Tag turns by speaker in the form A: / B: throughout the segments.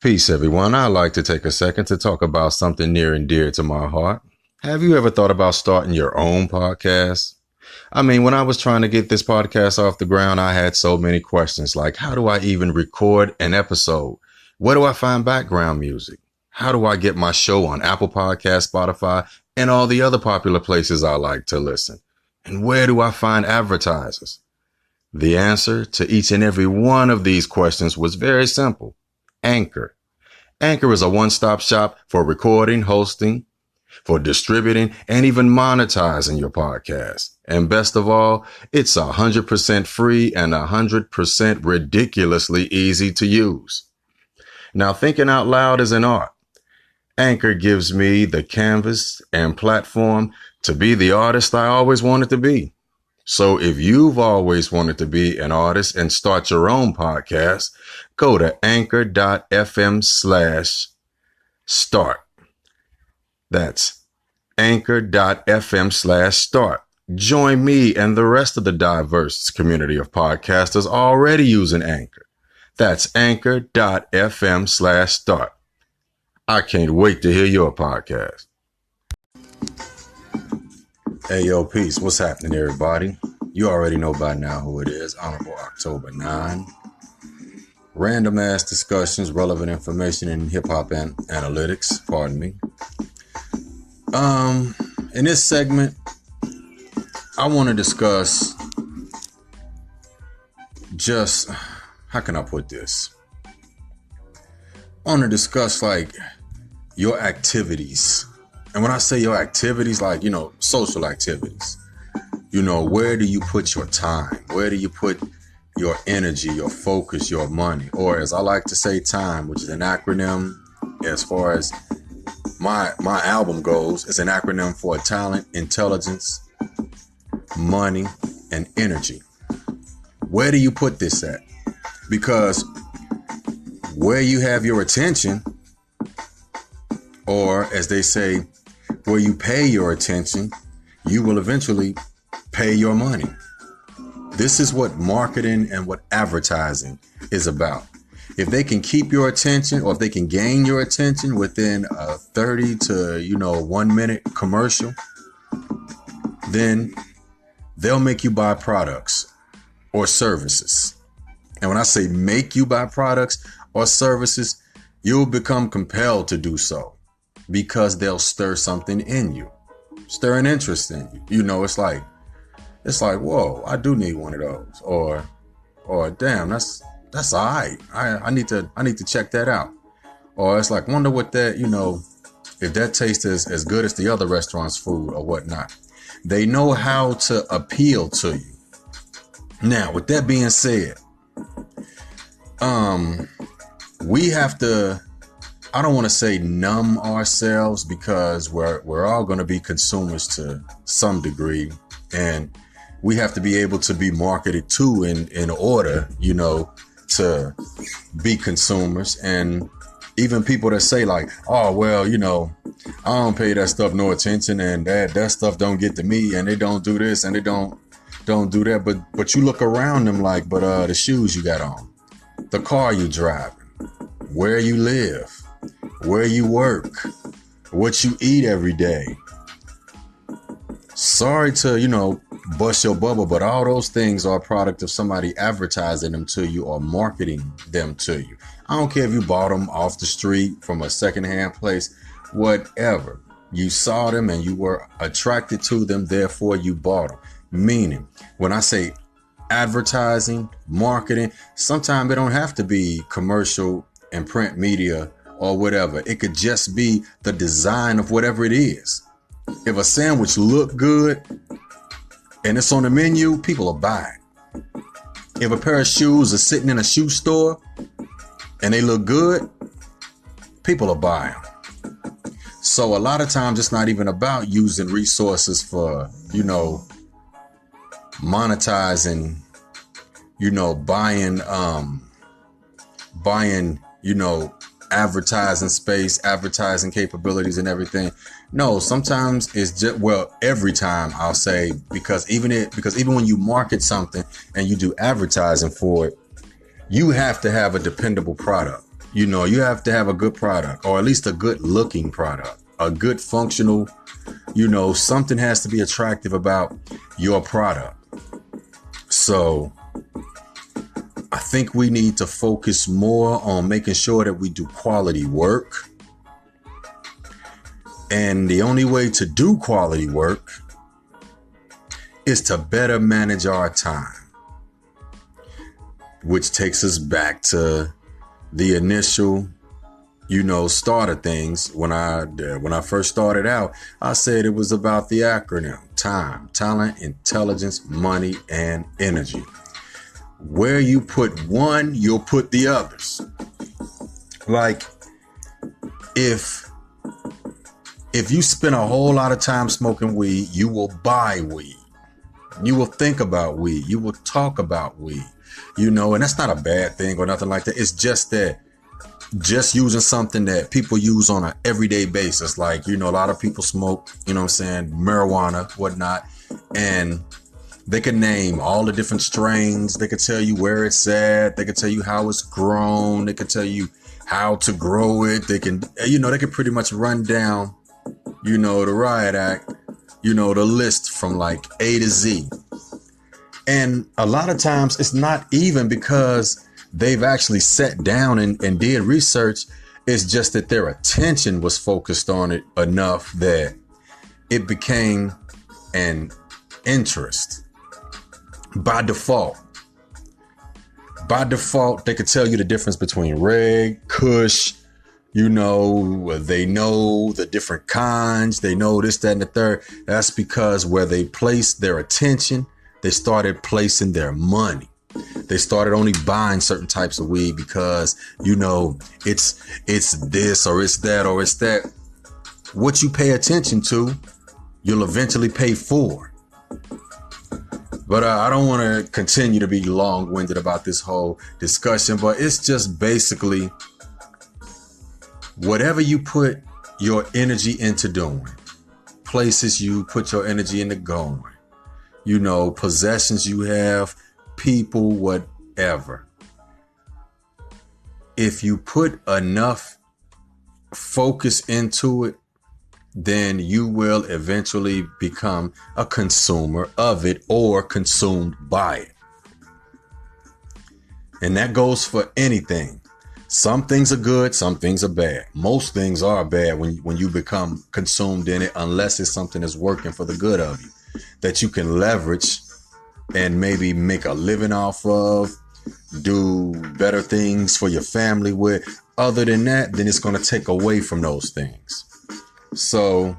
A: Peace, everyone. I'd like to take a second to talk about something near and dear to my heart. Have you ever thought about starting your own podcast? I mean, when I was trying to get this podcast off the ground, I had so many questions like, how do I even record an episode? Where do I find background music? How do I get my show on Apple Podcasts, Spotify, and all the other popular places I like to listen? And where do I find advertisers? The answer to each and every one of these questions was very simple. Anchor. Anchor is a one-stop shop for recording, hosting, for distributing, and even monetizing your podcast. And best of all, it's 100% free and 100% ridiculously easy to use. Now, thinking out loud is an art. Anchor gives me the canvas and platform to be the artist I always wanted to be. So if you've always wanted to be an artist and start your own podcast, go to anchor.fm/start. That's anchor.fm/start. Join me and the rest of the diverse community of podcasters already using Anchor. That's anchor.fm/start. I can't wait to hear your podcast. Hey, yo, peace. What's happening, everybody? You already know by now who it is. Honorable October 9. Random ass discussions, relevant information in hip-hop and analytics. Pardon me. In this segment, I want to discuss just, how can I put this? I want to discuss like your activities. And when I say your activities, like, social activities, where do you put your time? Where do you put your energy, your focus, your money? Or as I like to say, TIME, which is an acronym as far as my album goes, it's an acronym for talent, intelligence, money, and energy. Where do you put this at? Because where you have your attention, or as they say, where you pay your attention, you will eventually pay your money. This is what marketing and what advertising is about. If they can keep your attention, or if they can gain your attention within a 30 to 1 minute commercial, then they'll make you buy products or services. And when I say make you buy products or services, you'll become compelled to do so because they'll stir something in you, stir an interest in you. It's like, whoa, I do need one of those, or damn, that's all right. I need to check that out. Or it's like, wonder what that, if that tastes as good as the other restaurant's food or whatnot. They know how to appeal to you. Now, with that being said, we have to, I don't want to say numb ourselves, because we're all going to be consumers to some degree, and we have to be able to be marketed to in order, to be consumers. And even people that say like, oh, well, I don't pay that stuff no attention, and that stuff don't get to me, and they don't do this and they don't do that. But you look around them like, but the shoes you got on, the car you driving, where you live, where you work, what you eat every day. Sorry to, bust your bubble, but all those things are a product of somebody advertising them to you or marketing them to you. I don't care if you bought them off the street from a secondhand place, whatever. You saw them and you were attracted to them, therefore you bought them. Meaning, when I say advertising, marketing, sometimes it don't have to be commercial and print media or whatever. It could just be the design of whatever it is. If a sandwich look good and it's on the menu, people will buy it. If a pair of shoes are sitting in a shoe store and they look good, people will buy them. So a lot of times it's not even about using resources for, monetizing, buying, advertising space, advertising capabilities and everything. No, sometimes it's just, every time I'll say, because even when you market something and you do advertising for it, you have to have a dependable product. You know, you have to have a good product, or at least a good looking product, a good functional, you know, something has to be attractive about your product. So I think we need to focus more on making sure that we do quality work. And the only way to do quality work is to better manage our time, which takes us back to the initial, you know, start of things. When I first started out, I said it was about the acronym: time, talent, intelligence, money, and energy. Where you put one, you'll put the others. Like if you spend a whole lot of time smoking weed, you will buy weed. You will think about weed. You will talk about weed, you know, and that's not a bad thing or nothing like that. It's just that just using something that people use on an everyday basis. Like, you know, a lot of people smoke, you know what I'm saying, marijuana, whatnot, and they can name all the different strains. They could tell you where it's at. They could tell you how it's grown. They could tell you how to grow it. They can, you know, they can pretty much run down, you know, the riot act, you know, the list from like A to Z. And a lot of times it's not even because they've actually sat down and did research. It's just that their attention was focused on it enough that it became an interest. By default, they could tell you the difference between reg, kush, you know, they know the different kinds, they know this, that, and the third. That's because where they placed their attention, they started placing their money. They started only buying certain types of weed because, you know, it's this or it's that or it's that. What you pay attention to, you'll eventually pay for. But I don't want to continue to be long-winded about this whole discussion, but it's just basically whatever you put your energy into doing, places you put your energy into going, you know, possessions you have, people, whatever. If you put enough focus into it, then you will eventually become a consumer of it or consumed by it. And that goes for anything. Some things are good, some things are bad. Most things are bad when you become consumed in it, unless it's something that's working for the good of you, that you can leverage and maybe make a living off of, do better things for your family with. Other than that, then it's going to take away from those things. So,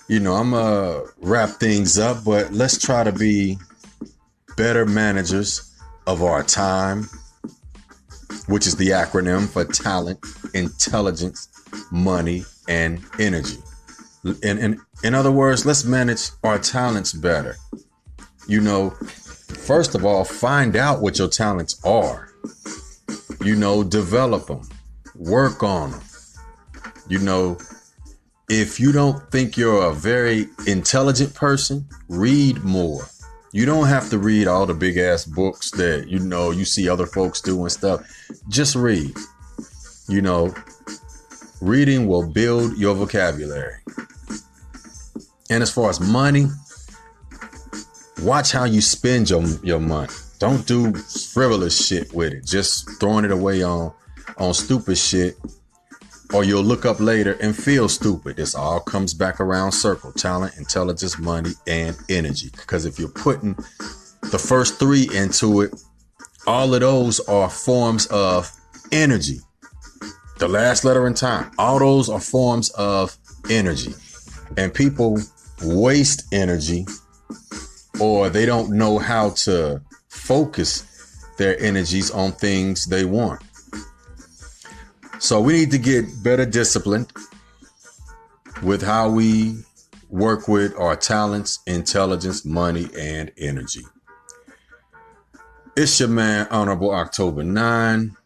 A: you know, I'm going to wrap things up, but let's try to be better managers of our time, which is the acronym for talent, intelligence, money, and energy. In other words, let's manage our talents better. You know, first of all, find out what your talents are. You know, develop them, work on them. You know, if you don't think you're a very intelligent person, read more. You don't have to read all the big ass books that, you know, you see other folks do and stuff. Just read. You know, reading will build your vocabulary. And as far as money, watch how you spend your money. Don't do frivolous shit with it. Just throwing it away on stupid shit, or you'll look up later and feel stupid. This all comes back around circle: talent, intelligence, money, and energy. Because if you're putting the first three into it, all of those are forms of energy. The last letter in time, all those are forms of energy. And people waste energy, or they don't know how to focus their energies on things they want. So we need to get better disciplined with how we work with our talents, intelligence, money, and energy. It's your man, Honorable October 9.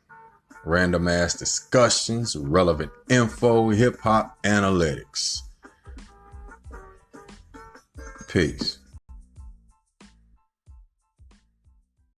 A: Random ass discussions, relevant info, hip hop analytics. Peace.